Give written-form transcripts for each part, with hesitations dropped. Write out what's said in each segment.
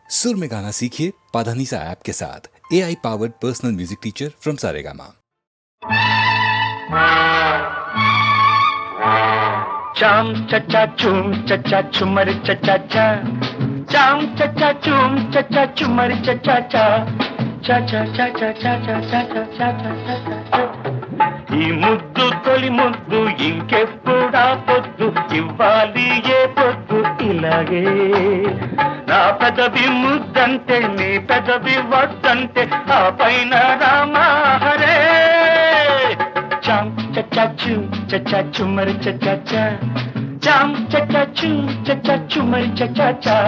सुर में गाना सीखिए पाधानीसा ऐप के साथ। AI powered personal music teacher from Saregama. चाम चचा चूम चचा चुमर चचा चा, चाम चचा चूम चचा चुमर चचा चा, चा चा चा चा चा चा चा चा चा चा चा। ఈ ముద్దు తొలి ముద్దు ఇంకెప్పుడా పొద్దు ఇవ్వాలి ఏ పొద్దు ఇలాగే నా పెదవి ముద్దంటే నీ పెదవి వద్దంటే ఆ పైన రామా హరే చాం చచ్చా చూ చచ్చా చుమ్మరి చచ్చా చా, చాం చచ్చా చూ చచ్చా చుమ్మరి చచ్చా చా।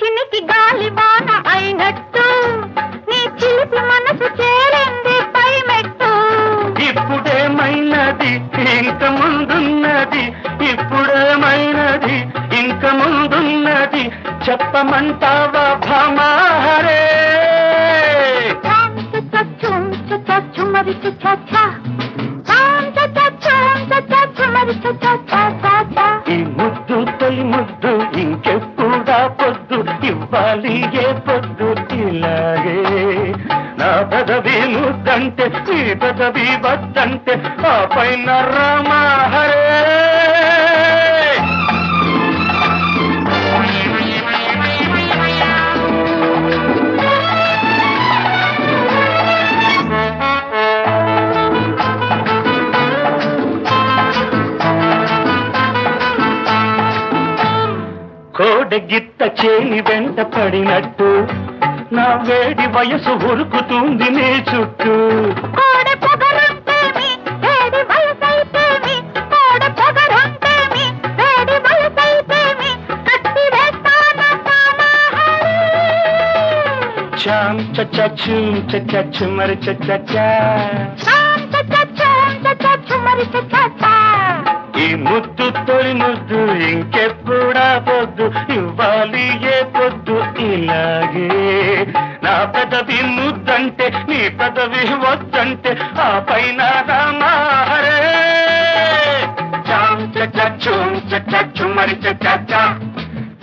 చినికి గాలి వాన అయినట్టు నీ చిలిపి మనసు చేరింది పై మెట్టు। ఇప్పుడేమైనది ఇంక ముందున్నది, ఇప్పుడేమైనది ఇంక ముందున్నది చెప్పమంటావా భామా హరే చుమ్మరి చచ్చా, ఈ ముద్దు తొలి ముద్దు ఇంకెప్పుడా పొద్దు ఇవ్వాలి ఏ పొద్దు ఇలాగే నా పెదవి ముద్దంటే నీ పెదవి వద్దంటే ఆ పైన రామా హరే। కోడగిత్త చేయి వెంట పడినట్టు నా వేడి వయసు ఉరుకుతుంది నీ చుట్టూ। చాం చచ్చా చూం చచ్చా చుమ్మరి చచ్చా చా, ఈ ముద్దు తొలి ముద్దు ఇంకెప్పుడా పొద్దు ఇవ్వాలి ఏ పొద్దు ఇలాగే నా పెదవి ముద్దంటే నీ పెదవి వద్దంటే ఆ పైన రామా హరే చాం చచ్చా చూం చచ్చా చుమ్మరి చచ్చా చా,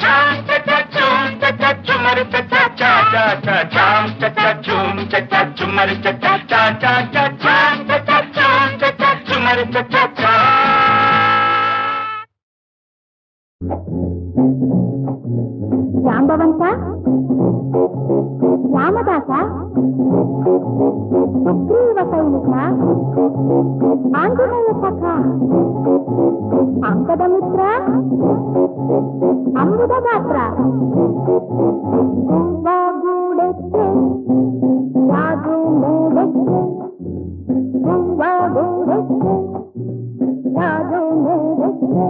చాం చచ్చా చూం చచ్చా చుమ్మరి చచ్చా చా చా చా, చాం చచ్చా చూం చచ్చా చుమ్మరి చచ్చా చా చా చా, చాం చచ్చా చూం చచ్చా చుమ్మరి చచ్చా చా। జాంబవంత రామదాస సుగ్రీవ సైనిక ఆంజనేయ సఖ అంకదమిత్ర అమృతగాత్ర గూడెత్తే రాజు మేడెత్తే గూడెత్తే రాజు మేడెత్తే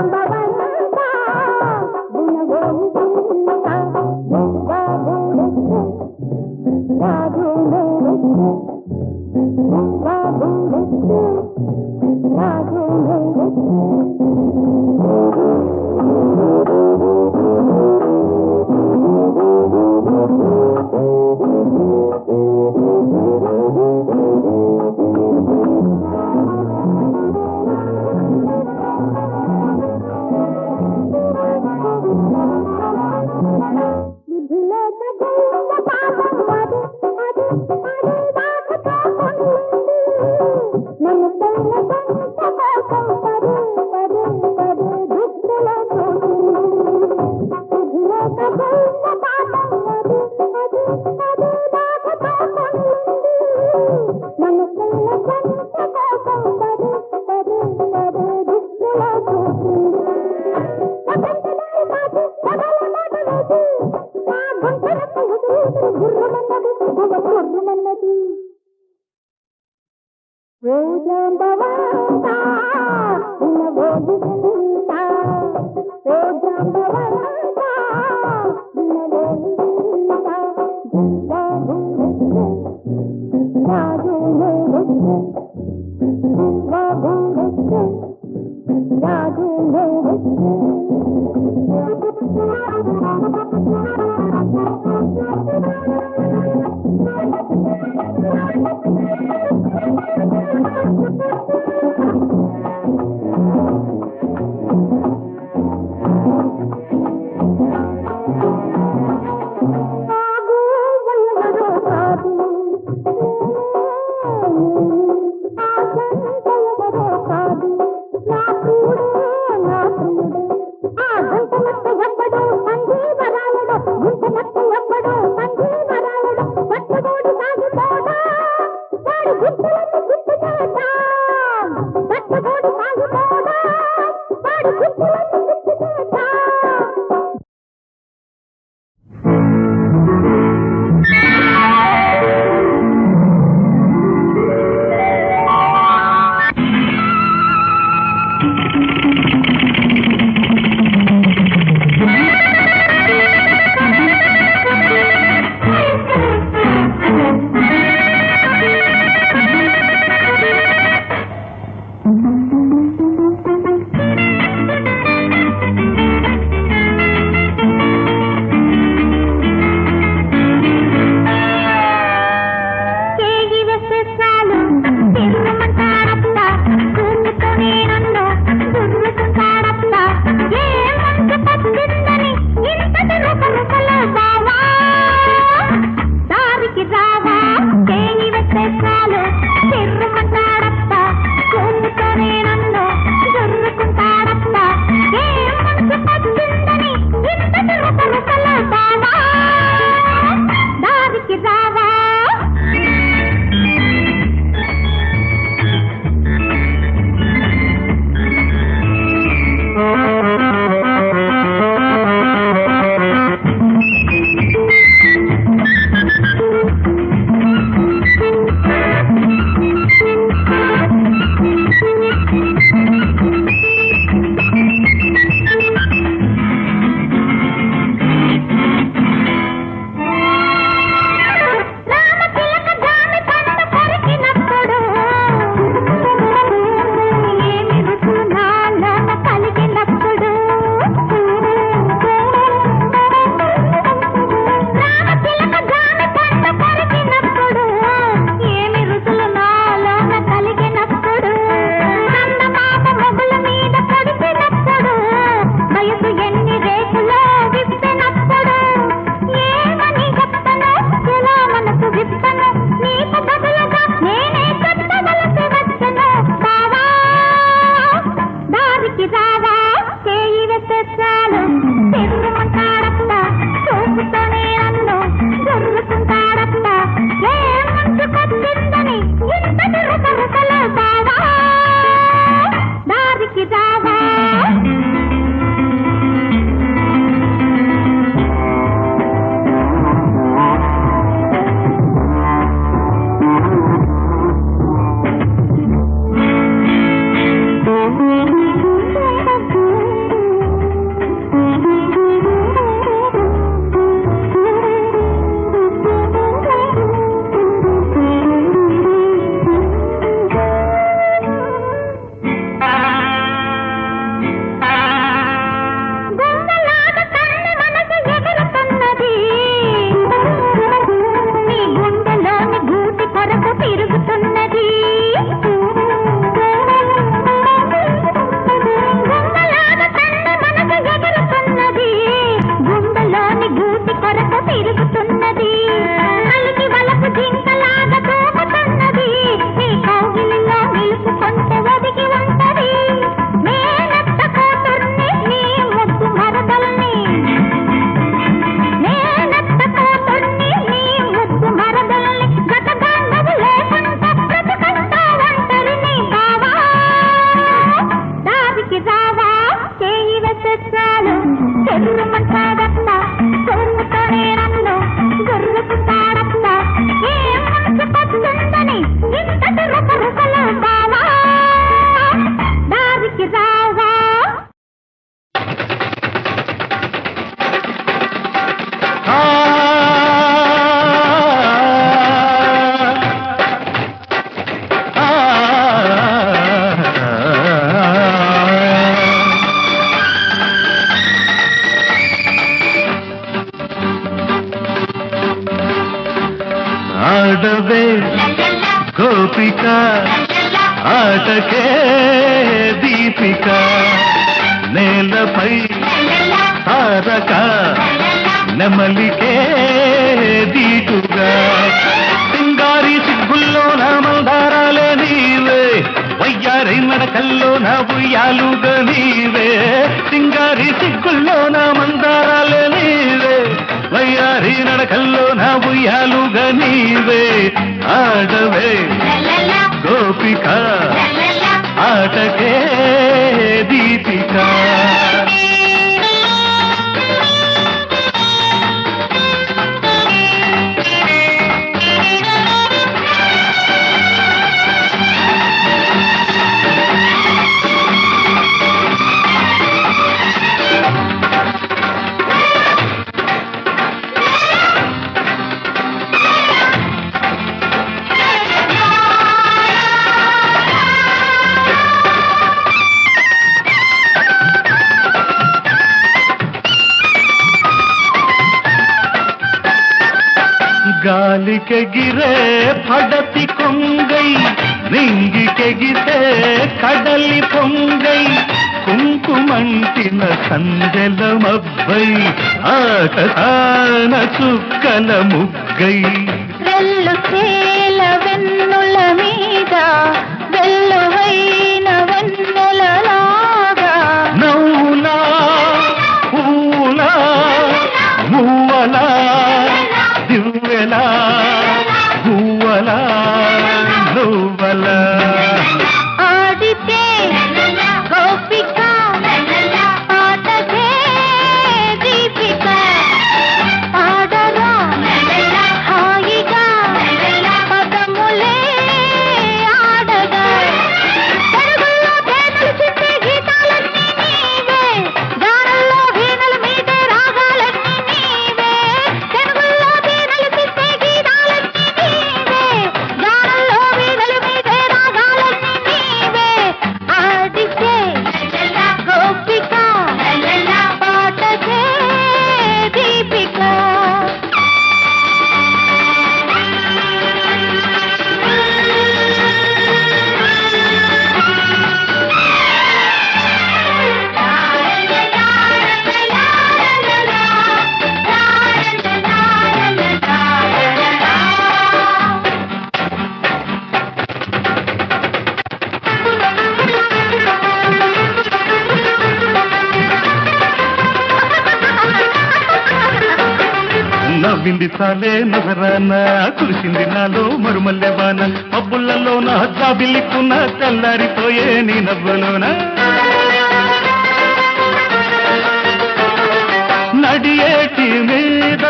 జాంబవంతా వినబోయి చింత బాబుడెక్కే రాజు మేడెక్కే బాబుడెక్కే రాజు మేడెక్కే ఆడవే గోపిక ఆటకే దీపిక నేలపై తారక నెమలికే దీటుగా సింగారి సిగ్గుల్లో నా మందారాలే నీవే వయ్యారి నడకల్లో నా ఉయ్యాలుగా నీవే సింగారి సిగ్గుల్లో నా మందారాలే నీవే వయ్యారి నడకల్లో నా ఉయ్యాలుగా నీవే ఆడవే గోపిక ఆటకే దీపిక గాలికెగిరే పడతి కొంగై నింగికెగితే కడలి పొంగై కుంకుమంటిన సందెల మబ్బై ఆకాన చుక్కల ముగ్గై వెల్లు చేల వెన్నుల మీద వెల్లువైన వెన్నెలలాగా నవ్వులా పూలా మువ్వలా దివ్వెలా గువ్వలా నువ్వలా ఆడితే గోపిక ఆటకే దీపిక ఆడరా హాయిగా పదములే ఆడగా తెలుగులో తేనెలు చిందే గీతాలన్నీ నీవే గానల్లో వీణల మీదే రాగాలన్నీ నీవే తెలుగులో తేనెలు చిందే గీతాలన్నీ నీవే గానల్లో వీణల మీదే రాగాలన్నీ నీవే ఆడితే గోపిక పాటకే దీపిక నవ్వింది చాలే నగరాన కురిసింది నాలో మరుమల్లెవాన మబ్బులలో నా జాబిల్లికున్న తెల్లారిపోయే నీ నవ్వులోన నడియేటి మీద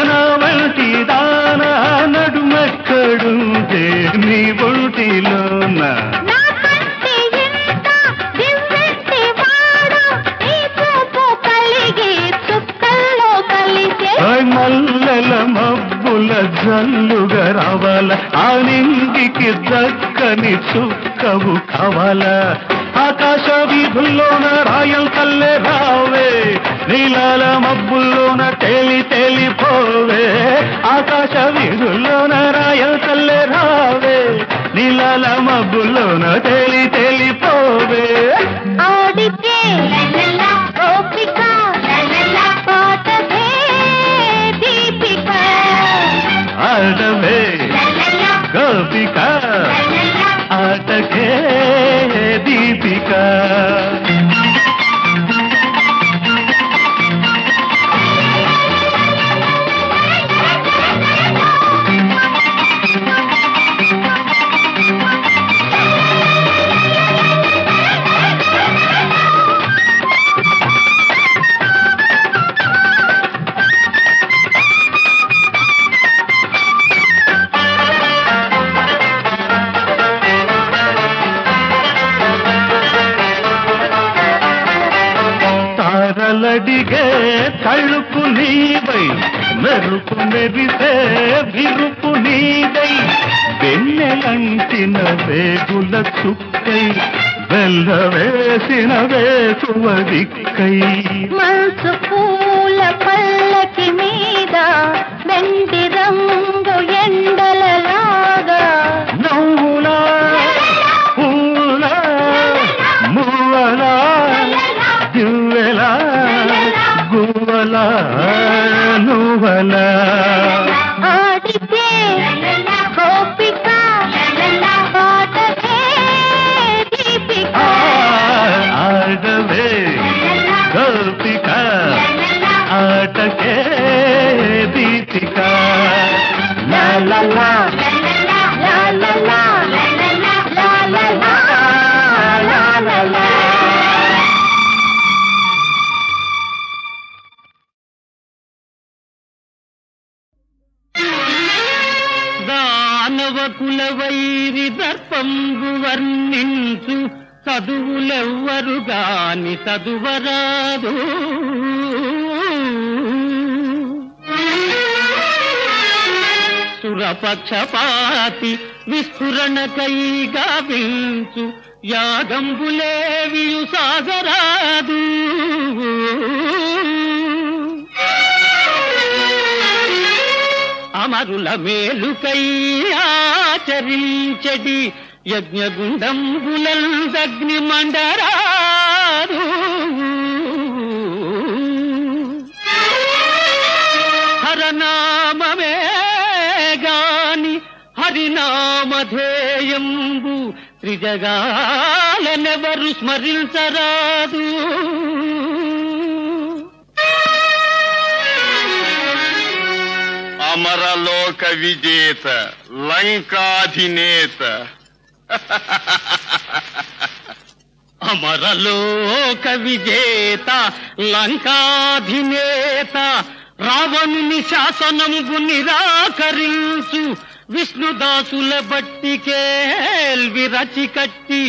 నా వంటి దాన నడుమెక్కడుంటే నీ ఒంటిలోన నా కంటి ఇంత దివ్వెట్టి వాడు నీ చూపు కలిగి చుక్కల్లో కలిసే మల్లెల మబ్బుల జల్లుగా రావాల ఆ నింగికి దక్కని చుక్కవు కావాలా ఆకాశ వీధుల్లోన రాయల్ కల్లె రావే నీలాల మబ్బుల్లోన తేలి తేలిపోవే ఆకాశ వీధుల్లోన రాయల్ కల్లె రావే నీలాల మబ్బుల్లోన తేలి తేలిపోవే ఆడితే గోపిక పాటకే దీపిక ఆడవే గోపిక ఆటకే దీపిక తారలడిగే తళుపు నీవై మెరుపు మెరిసే విరుపు నీదై వెన్నెలంటిన వేగుల చుక్కై వెల్ల వేసిన వేసువ దిక్కై మనసు పూల పల్లకి మీద వెండి రంగు ఎండలలా నవ్వులా పూలా మువ్వలా దివ్వెలా గువ్వలా నువ్వలా ఆడితే గోపిక పాటకే దీపిక ఆడవే గోపిక ఆటకే దీపిక లా లా లా లా లా లా లా లా లా లా. దానవ కుల వైరి దర్పంబు వర్ణించు చదువులెవ్వరు గాని చదువరాదు సురపక్షపాతి విస్ఫురణకై గావించు యాగంబులేవియు సాగరాదు అమరుల మేలుకై ఆచరించడి యజ్ఞగుండంబులందగ్ని మండరాదు హరనామమే గాని హరినామధేయంబు త్రిజగాలనెవరు స్మరించరాదు అమరలోక విజేత లంకాధినేత అమరలోక విజేత లంకాధినేత రావణుని శాసనంబు నిరాకరించు విష్ణుదాసుల బట్టికేల్వి రచి కట్టి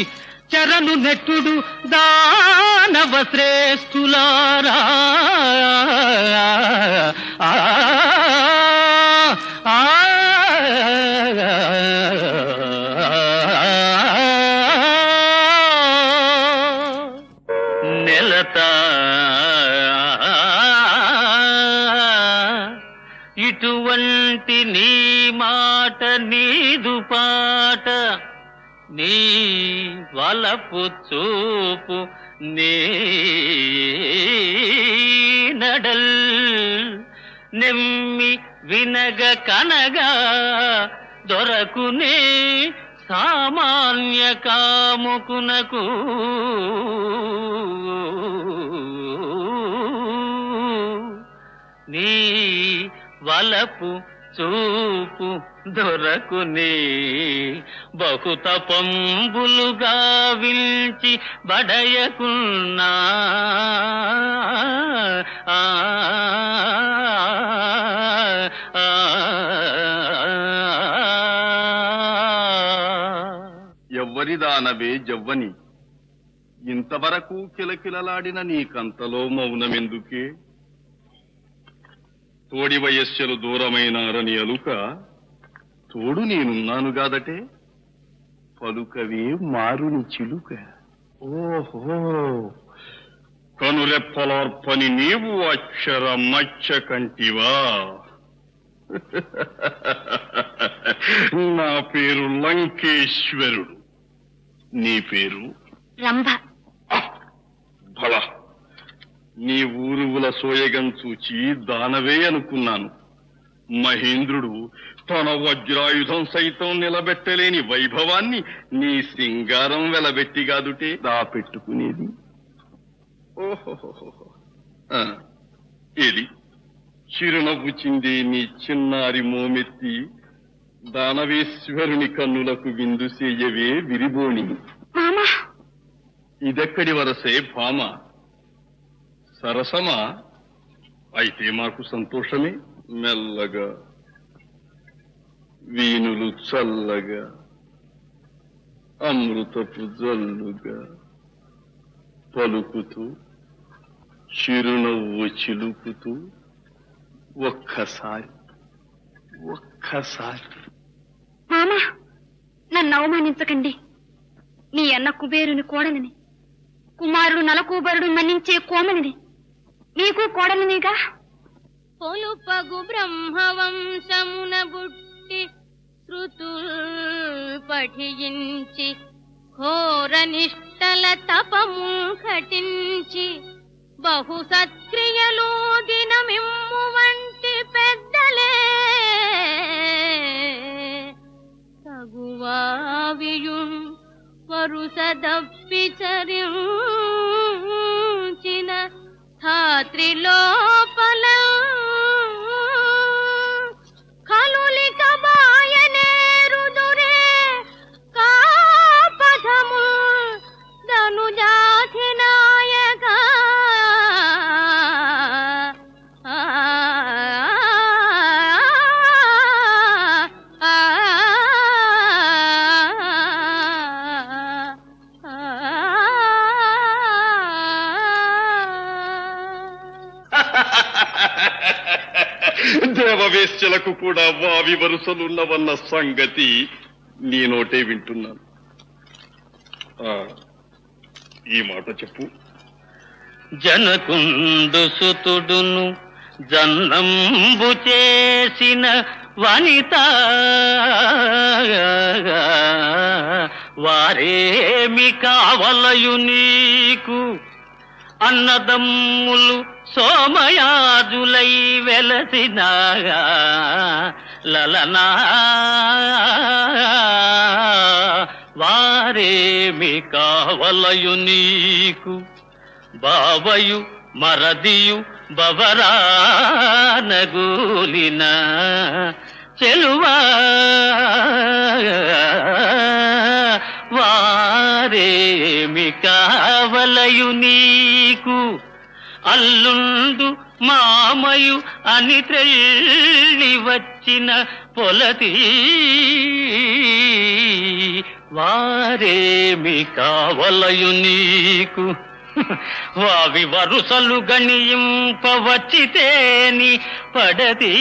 చరణు నెట్టుడు దానవ శ్రేష్ఠులారా నెలత ఇటువంటి నీ మాట నీదు పాట నీ వలపు చూపు నీ నడల్ నెమ్మి వినగ కనగా దొరకునే సామాన్య కాముకునకు నీ వలపు చూపు దొరకునే బహుతపంబులుగా విల్చి బడయకున్నా ఎవ్వరిదానవే జవ్వని ఇంతవరకు కిలకిలలాడిన నీకంతలో మౌనమెందుకే తోడి వయస్సులు దూరమైనారని అలుక తోడు నేనున్నాను గాదటే పలుకవే మారుని చిలుక ఓహో కనురెప్పలార్పని నీవు అక్షర మచ్చ కంటివా నా పేరు లంకేశ్వరుడు నీ పేరు రంభ. భళ నీ ఊరువుల సోయగం చూచి దానవే అనుకున్నాను. మహేంద్రుడు తన వజ్రాయుధం సైతం నిలబెట్టలేని వైభవాన్ని నీ సింగారం వెలబెట్టి గాదుటే దాపెట్టుకునేది. ఓహో ఇది చిరునవ్వు చిందే నీ చిన్నారి మోమెత్తి దానవేశ్వరుని కన్నులకు విందు చేయవే విరిబోణి. ఇదెక్కడి వరసే భామ? సరసమా? అయితే మాకు సంతోషమే. మెల్లగా వీణులు చల్లగా అమృతపు జల్లుగా పలుకుతూ చిరునవ్వు చిలుకుతూ ఒక్కసారి మామా, నన్ను అవమానించకండి. మీ అన్న కుబేరుని కోడలిని, కుమారుడు నలకూబరుడు మన్నించే కోమలిని, మీకు కోడలినిగా. పొలుపగు బ్రహ్మవంశమున బుట్టి శృతుల్ పఠించి ఘోర నిష్టల తపము ఘటించి బహు సత్క్రియలు దినమిమ్ము వంటి పెద్దలే తగువావియున్ వరుస దప్పిచరించిన ధాత్రిలోపల కలులిక బాయనేరుదురే కాపథము ధనుజాతి నాయక దేవవేశ్యలకు కూడా వావి వరుసలున్నవన్న సంగతి నీ నోటే వింటున్నాను. ఈ మాట చెప్పు. జనకుండు సుతుడును జన్నంబు చేసిన వనిత వారేమి కావలయు నీకు అన్నదమ్ములు సోమయాజులై వెలసిన లలనా వారేమి కావలయు నీకు బావయు మరదియు బవరానగూలిన చెలువా వారేమి కావలయు నీకు అల్లుండు మామయు అని త్రెళ్ళి వచ్చిన పొలతి వారేమి కావలయు నీకు వావి వరుసలు గణింపవచ్చితేని పడది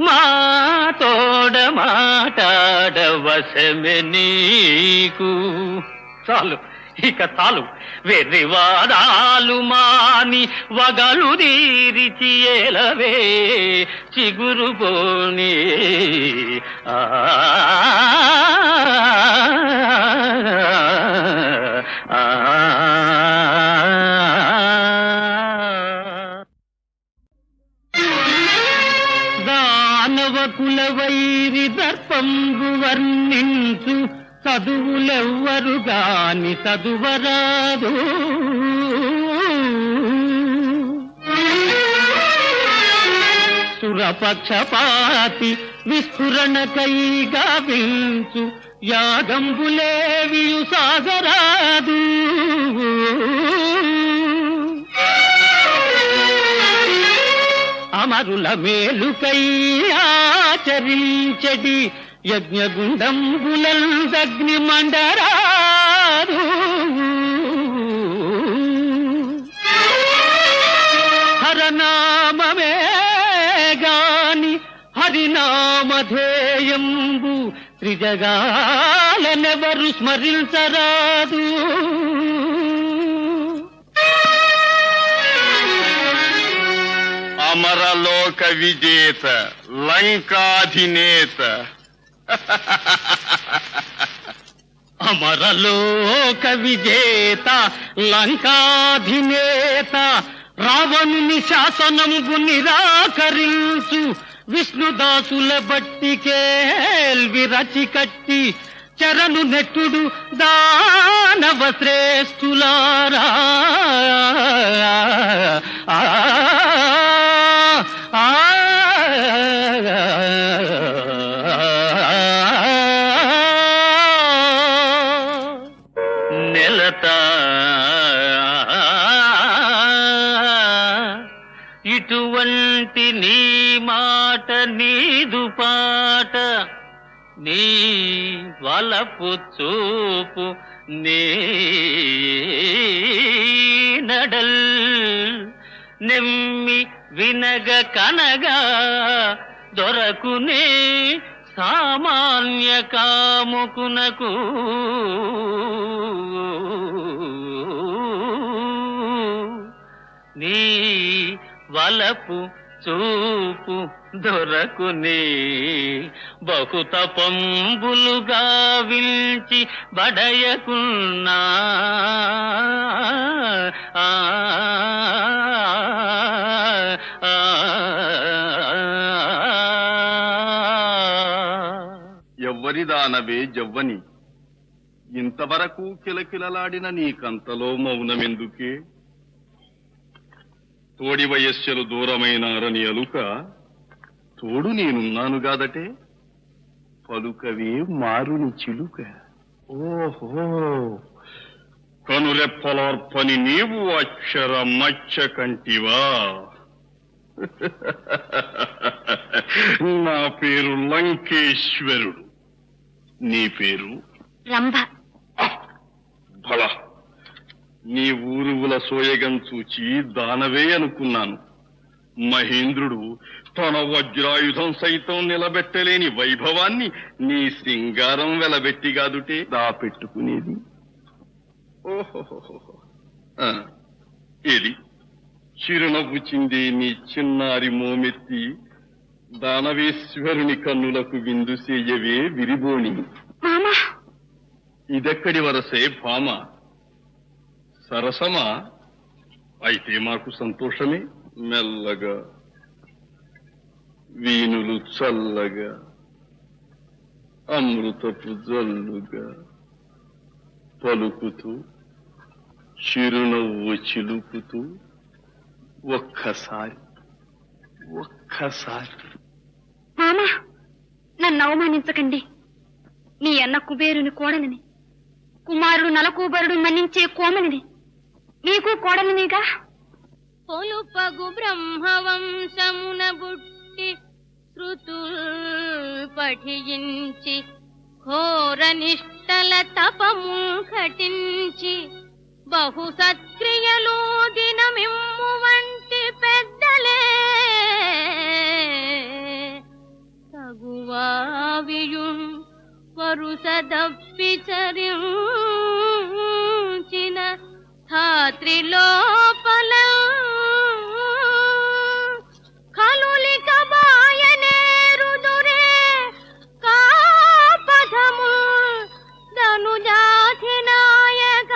మాతోడ మాటాడవశమె నీకు. చాలు, ఇక చాలు. వెర్రివాదాలు మాని వగలు దీరిచి ఏలవే చిగురు పోని దానవ కుల వైరి దర్పంబు వర్ణించు చదువులెవ్వరు గాని చదువరాదు. సురపక్షపాతి విస్ఫురణకై గావించు యాగంబులేవియు సాగరాదు. అమరుల మేలుకై ఆచరించడి యజ్ఞగుండంబులందగ్ని మండరాదు. హరనామమే గాని హరినామధేయంబు త్రిజగాలనెవరు స్మరించరాదు. అమరలోక విజేత లంకాధినేత అమరలోక విజేత లంకాధినేత రావణుని శాసనంబు నిరాకరించు విష్ణుదాసుల బట్టికేల్వి రచి కట్టి చరణు నెట్టుడు దానవ శ్రేష్ఠులారా. నెలత ఇటువంటి నీ మాట నీదు పాట నీ వలపు చూపు నీ నడల్ నెమ్మి వినగ కనగా దొరకునే సామాన్య కాముకునకు. నీ వలపు చూపు దొరకునే బహుతపంబులుగా విల్చి బడయకున్నా ఆ, ఆ, ఎవ్వరిదానవే జవ్వని, ఇంతవరకు కిలకిలలాడిన నీకంతలో మౌనమెందుకే? తోడి వయస్సులు దూరమైనారని అలుక, తోడు నేనున్నాను గాదటే, పలుకవే మారుని చిలుక. ఓహో, కనురెప్పలార్పని నీవు అక్షర మచ్చ కంటివా? నా పేరు లంకేశ్వరుడు, నీ పేరు? రంభ. భళ, నీ ఊరువుల సోయగం చూచి దానవే అనుకున్నాను. మహేంద్రుడు తన వజ్రాయుధం సైతం నిలబెట్టలేని వైభవాన్ని నీ సింగారం వెలబెట్టి గాదుటే దాపెట్టుకునేది. ఓహో, ఏది చిరునవ్వు చిందే నీ చిన్నారి మోమెత్తి దానవేశ్వరుని కన్నులకు విందు చేయవే విరిబోని. మామా, ఇదెక్కడి వరసే భామ? సరసమా? అయితే మాకు సంతోషమే. మెల్లగా వీణులు చల్లగా అమృతపు జల్లుగా పలుకుతూ చిరునవ్వు చిలుకుతూ ఒక్కసారి మామా, నన్ను అవమానించకండి. మీ అన్న కుబేరుని కోడలిని, కుమారుడు నలకూబరుడు మన్నించే కోమలిని, మీకు కోడలినిగా. పొలుపగు బ్రహ్మవంశమున బుట్టి శృతుల్ పఠించి ఘోర నిష్టల తపము ఘటించి బహు సత్క్రియలు దినమిమ్ము వంటి పెద్దలే తగువావియుం వరుస దప్పిచరించిన ధాత్రిలోపల కలులిక బాయనేరుదురే కాపథము ధనుజాతి నాయక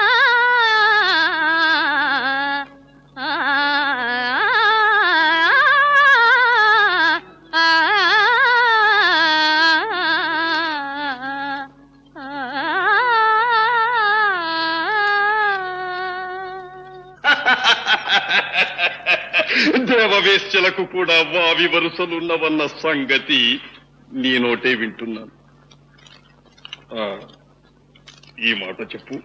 దేవవేశ్యలకు కూడా వావి వరుసలున్నవన్న సంగతి నీ నోటే వింటున్నాను. ఈ మాట చెప్పు.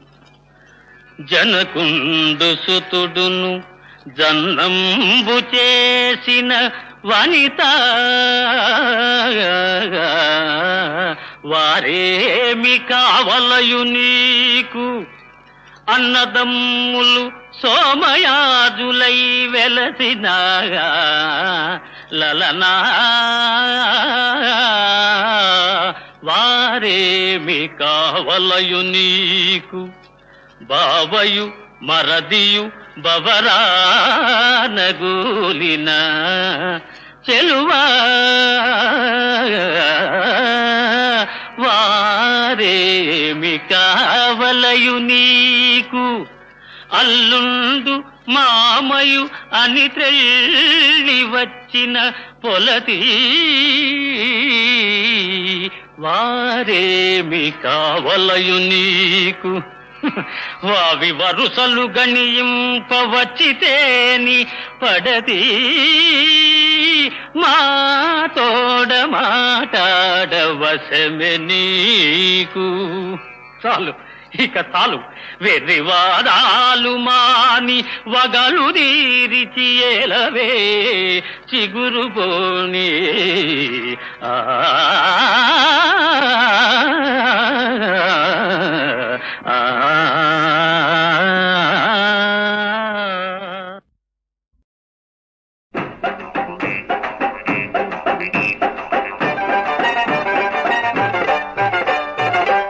జనకుండు సుతుడును జన్నంబు చేసిన వనిత వారేమి కావలయు నీకు? అన్నదమ్ములు సోమయాజులై వెలసిన లలనా వారేమి కావలయు నీకు? బావయు మరదియు బవరానగూలిన చెలువా వారేమి కావలయు నీకు? అల్లుండు మామయు అని త్రెళ్ళి వచ్చిన పొలతి వారేమి కావలయు నీకు? వావి వరుసలు గణింపవచ్చితేని పడది మాతోడ మాటాడవశమె నీకు. చాలు, ఇక చాలు. వెర్రివాదాలు మాని వగలు దీరిచి ఏలవే చిగురు పోని.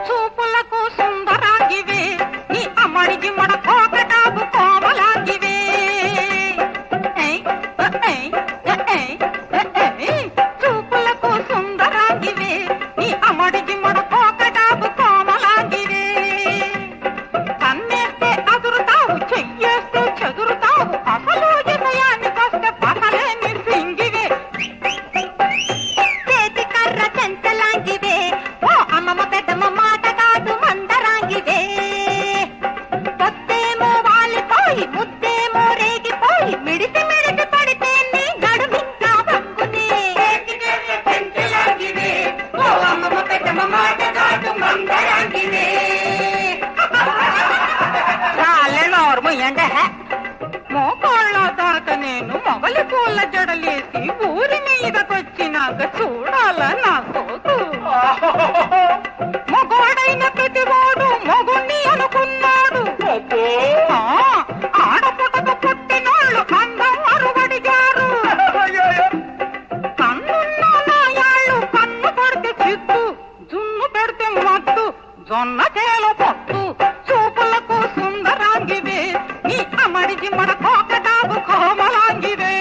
చూపులకు సుందరాంగివే, నీ అమ్మడికి మన కోకటాపు కోమలాంగివే. ఏయ్, ఏయ్, ఏయ్. చెయ్యేస్తూ చెదురుతావు అసలు విషయానికొస్తే పసలేని సింగివే చేతి కర్ర చెంచలాంగివే ఓ అమ్మమ్మ పెద్దమ్మ మాట కాదు మందరాంగివే పొత్తేమో వాలిపోయి ముద్దేమో రేగిపోయి మిడిసి మిడిసి పడితే నీ గడుమింకా వంగునే చేతి కర్ర చెంచలాంగివే ఓ అమ్మమ్మ పెద్దమ్మ మాట కాదు మందరాంగివే చాలే నోర్మయ్యండే మోకాళ్ళ దాకా నేను మొగలి పూల జడలేసి ఊరి మీదకొచ్చినాక చూడాల నా సోకు మొగోడైన ప్రతివాడు మొగుణ్ణి అనుకున్నాడు ఆ, ఆడపుటకు పుట్టినోళ్ళు అందం అరువడిగారు కన్నున్న నాయాళ్ళు కన్ను పడితే చిత్తు జున్ను పెడితే మత్తు జొన్న చేలో పొత్తు చూపులకు సుందరాంగివే నీ అమడి జిమ్మడ కోకటాకు కోమలాంగివే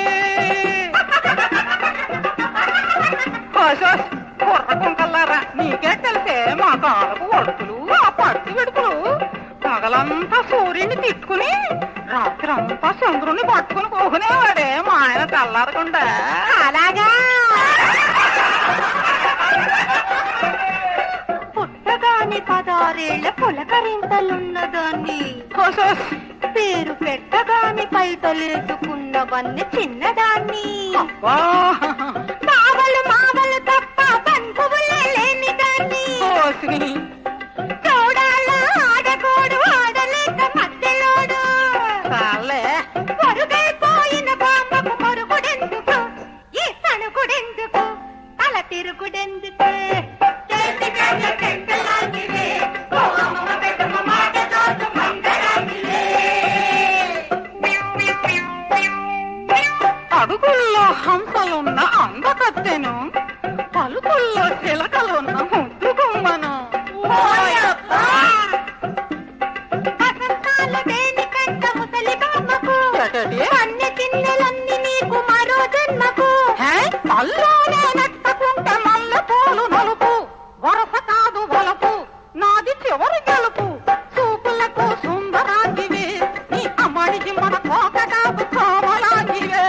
కుర్రకుంటల్లారా నీకే తెలిసే మా కాలపు ఒడుకులు ఆ పడుతు విడుపులు పగలంతా సూర్యుని తిట్టుకుని రాత్రంతా చంద్రుని పట్టుకుని పోకునేవాడే మా ఆయన తెల్లారకుండా అలాగా పుట్టగాని 16 పులకరింతలున్నదాన్ని పేరు పెట్టగాని పైతలేసుకున్నవన్నీ చిన్నదాన్ని మావలు మావలు తప్ప బంధువులే లేని దాన్ని చూడాల ఆడకోడు ఆడలేక మధ్యలోడు పొరుగైపోయిన బామ్మకు మరుగుడెందుకు ఈ తణుకుడెందుకు తల తిరుగుడెందుకు అడుగుల్లో హంసలున్న అందకత్తెను పలుకుల్లో చిలకలున్న ముద్దు గుమ్మను అన్ని చిన్నెలన్నీ నీకు మరో జన్మకు అల్లోనే నెట్టకుంటే మల్ల పూలు నలుపు వరస కాదు వలపు నాది చివరి గెలుపు చూపులకు సుందరాంగివే నీ అమ్మడి జిమ్మడ కోకటాకు కోమలాంగివే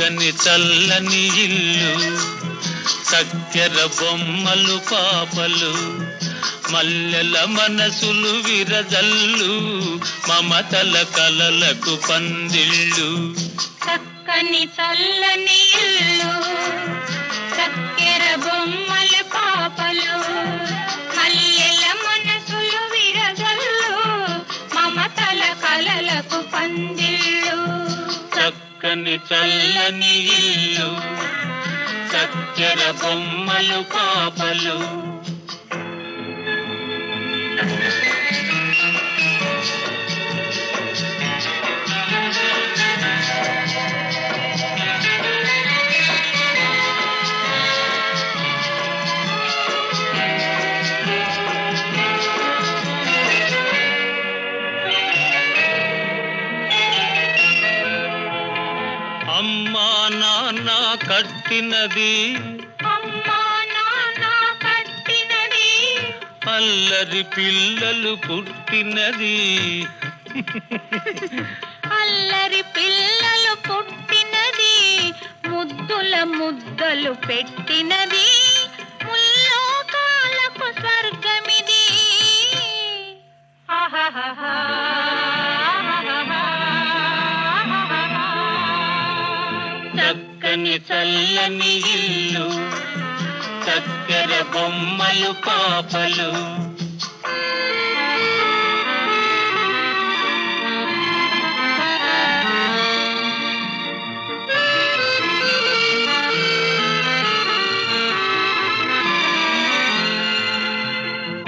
చక్కని చల్లని ఇల్లు, చక్కెర బొమ్మలు పాపలు, మల్లెల మనసులు విరజల్లు, మమతల కలలకు పందిళ్ళు. చక్కని చల్లని ఇల్లు, చక్కెర బొమ్మల పాపలు, మల్లెల మనసులు విరగల్లు, మమతల కలలకు పందిళ్ళు. చక్కని చల్లని ఇల్లు, చక్కెర బొమ్మలు పాపలు. అమ్మా నాన్న కట్టినది, అమ్మా నాన్న కట్టినది, అల్లరి పిల్లలు పుట్టినది. అల్లరి పిల్లలు పుట్టినది, ముద్దుల ముద్దలు పెట్టినది, ముల్లోకాలకు స్వర్గమిది. చక్కని చల్లని ఇల్లు, చక్కెర బొమ్మలు పాపలు.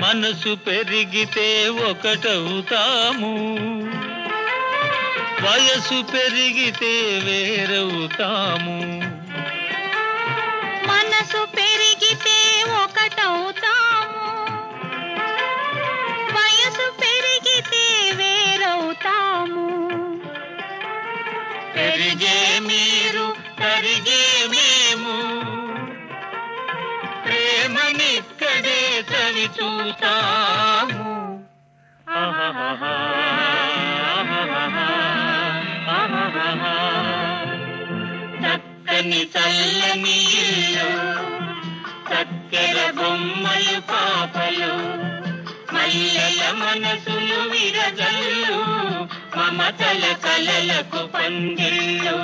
మనసు పెరిగితే ఒకటవుతాము, వయసు పెరిగితే వేరవుతాము. మనసు పెరిగితే ఒకటవుతాము, వయసు పెరిగితే వేరవుతాము. పెరిగే మీరు కరిగే మేము, ప్రేమనిక్కడే చవి చూస్తాము. చక్కని చల్లని ఇల్లు, చక్కెర బొమ్మలు పాపలు, మల్లెల మనసులు విరజల్లు, మమతల కలలకు పందిళ్ళు.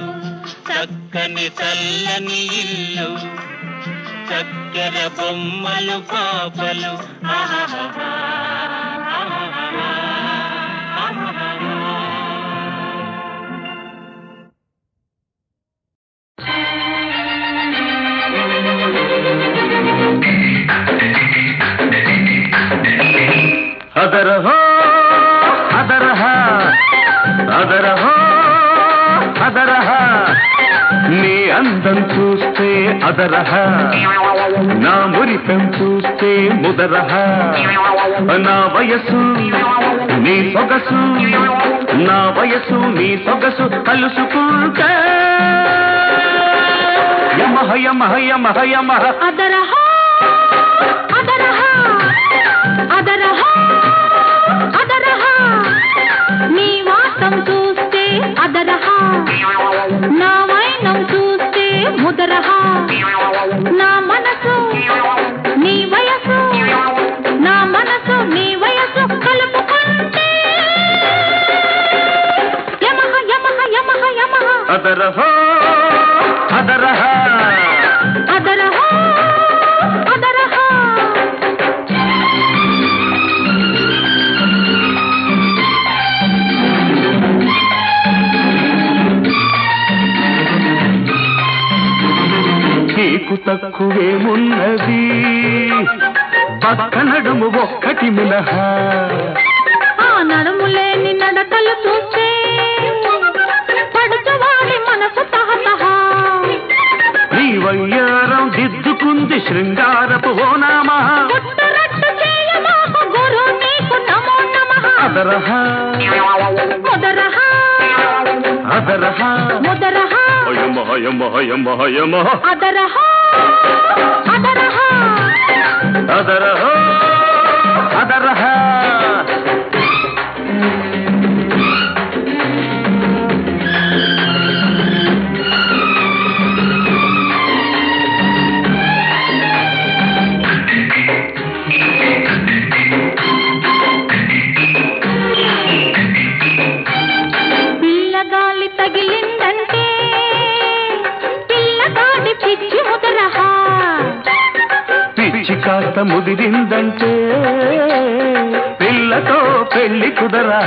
చక్కని చల్లని ఇల్లు, చక్కెర బొమ్మలు పాపలు. అదరహో అదరహ అదరహో అదరహ, నీ అందం చూస్తే అదరహ, నా మురిపెం చూస్తే ముదరహ, నా వయసు నీ సొగసు, నా వయసు నీ సొగసు కలుసుకుంటే యమహ యమహ యమహ యమహ. అదరహ అదరహ అదరహ అదరహ, నీ వాసం చూస్తే అదరహ, నా వైనం చూస్తే ముదరహ, నా మనసు నీ వయసు, నా మనసు నీ వయసు కలుపుకుంటే యమహ యమహ యమహ యమహ. అదరహో అదరహ అదరహ అదరహ. నీకు తక్కువేమున్నది, పక్క నడుము ఒక్కటి మినహా, ఆ నడుములేని నడకలు చూస్తే పడుచువాడి మనసు తహతహ. నీ వయ్యారం దిద్దుకుంది శృంగారపు ఓనామా, గుట్టురట్టు చేయమాకు గురు నీకు నమో నమః. అదరహ ముదరహ అదరహ ముదరహ యమహ యమహ యమహ యమహ. అదరహ అదరహ అదరహ అదరహ. పిచ్చి కాస్త ముదిరిందంటే పిల్లతో పెళ్లి కుదరా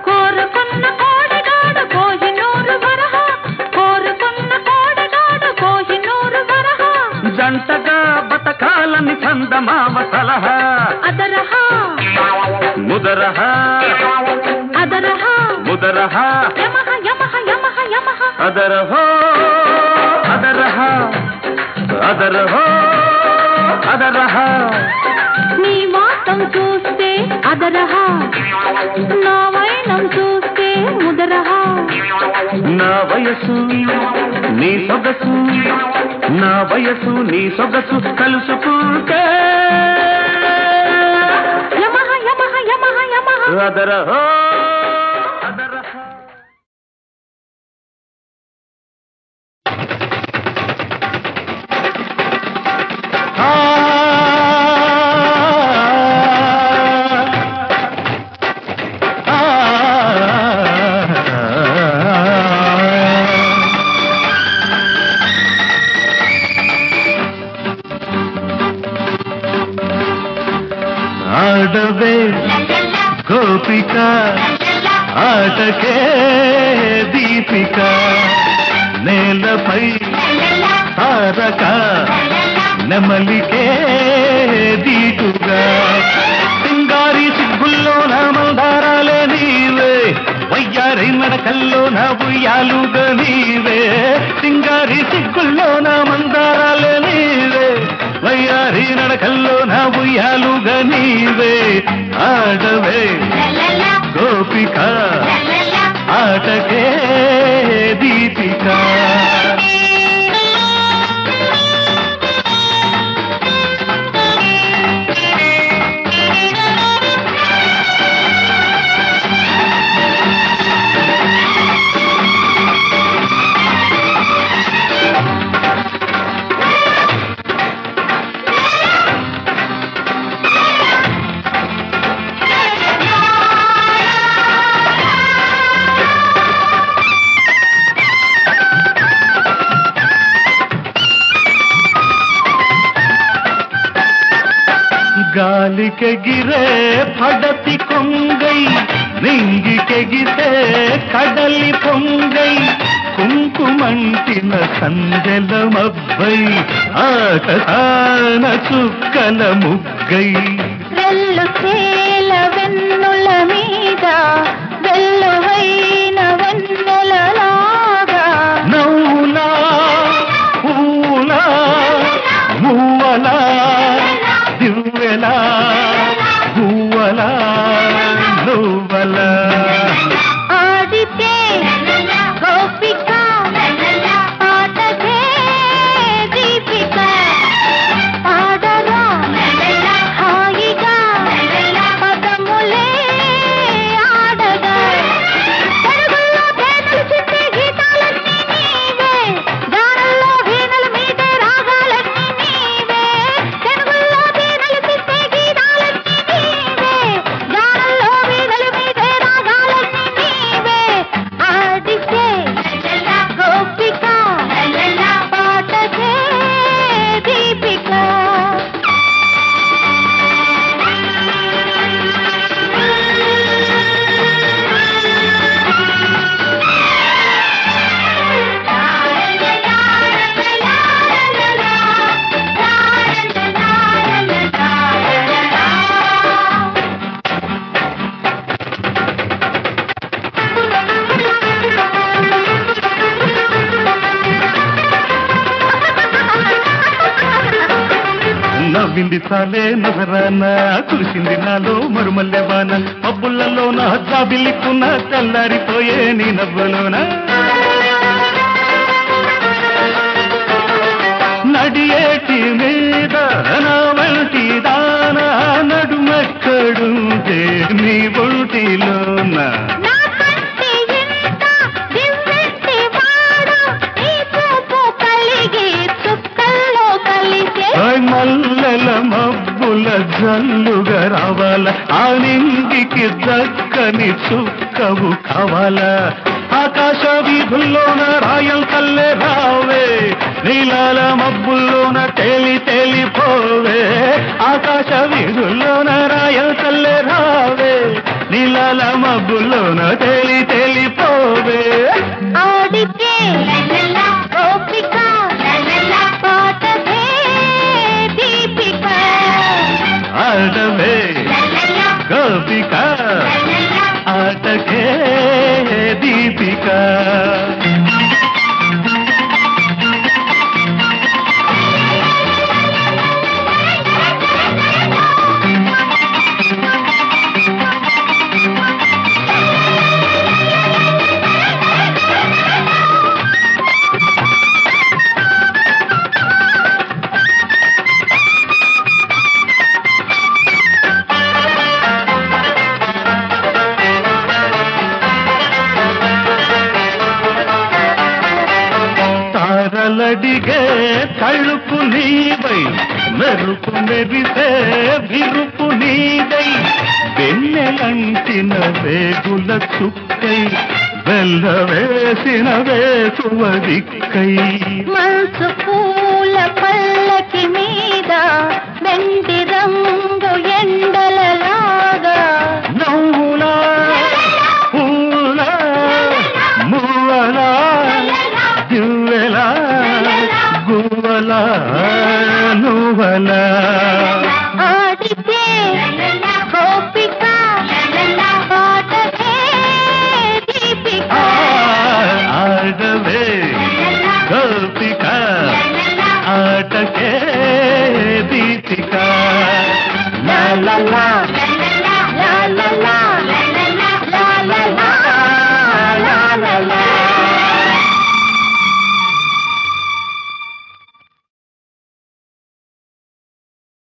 కోరుకున్న కోడిగాడు కోహినూరు వరహ కోరుకున్న కోడిగాడు కోహినూరు వరహ జంటగా బతకాలని చందమామ సలహా అదరహ ముదరహ అదరహ ముదరహ యమహ యమహ యమహ యమహ అదరహో అదరహ అదరహో అదరహ నీ మాటం చూస్తే అదరహ నా వైనం చూస్తే ముదరహ నా వయసు నీ సొగసు నా వయసు నీ సొగసు కలుసుకుంటే యమహ యమహ యమహ యమహ అదరహో అదరహ ఆడవే గోపిక ఆటకే దీపిక నేలపై తారక నెమలికే దీటుగా సింగారి సిగ్గుల్లో నా మందారాలే నీవే వయ్యారి నడకల్లో నా ఉయ్యాలుగా నీవే సింగారి సిగ్గుల్లో నా మందారాలే నీవే వయ్యారి నడకల్లో నా ఉయ్యాలుగా నీవే ఆడవే గోపిక ఆటకే దీపిక గాలికెగిరే పడతి కొంగై నింగికెగితే కడలి పొంగై కుంకుమంటిన సందెల మబ్బై ఆకాన చుక్కల ముగ్గై వెల్లు తేల వెన్నుల మీద వెల్లువైన వెన్నెలలాగా నవ్వులా పూలా మువ్వలా దివ్వెలా పువ్వలా నువ్వలా ఆడితే గోపిక ఆటకే దీపిక ఆడరా హాయిగా పదములే ఆడగా తెలుగులో తేనెలు చిట్టే గీతాలన్నీ నీవే గానల్లో వీణల మీదే రాగాలన్నీ నీవే తెలుగులో తేనెలు చిట్టే గీతాలన్నీ నీవే గానల్లో వీణల మీదే రాగాలన్నీ నీవే ఆడితే గోపిక పాటకే దీపిక నవ్వింది చాలే నగరాన కులిసింది నాలో మరుమల్లె వాన పబ్బులలో నా జాబిల్లికున్న తెల్లారిపోయే నీ నవ్వులోన నడియేటి మీద నా వంటి దాన నడుమెక్కడుంటే నీ ఒంటిలోన నా కంటి ఇంత దివ్వెట్టి వాడు నీ చూపు కలిగి చుక్కల్లో కలిసే మల్లెల మబ్బుల జల్లుగా రావాల ఆ నింగికి దక్కని చుక్కవు కావాలా ఆకాశ వీధుల్లోన రాయం కల్లే రావే నీలాల మబ్బుల్లోన తేలి తేలి తెలిపోవే ఆకాశ వీధుల్లోన రాయల్ తల్లే రావే నీలాల మబ్బుల్లోన తెలిపోవే ఆడితే గోపిక పాటవే దీపిక ఆడవే గోపిక ఆటకే దీపిక తారలడిగే తళుపు నీవై మెరుపు మెరిసే విరుపు నీదై వెన్నెలంటిన వేగుల చుక్కై వెల్ల వేసిన వేసువ దిక్కై మంచు పూల పల్లకి మీద వెండి రంగు ఎండలలాగా నవ్వులా పూలా మువ్వలా దివ్వెలా గువ్వలా నువ్వలా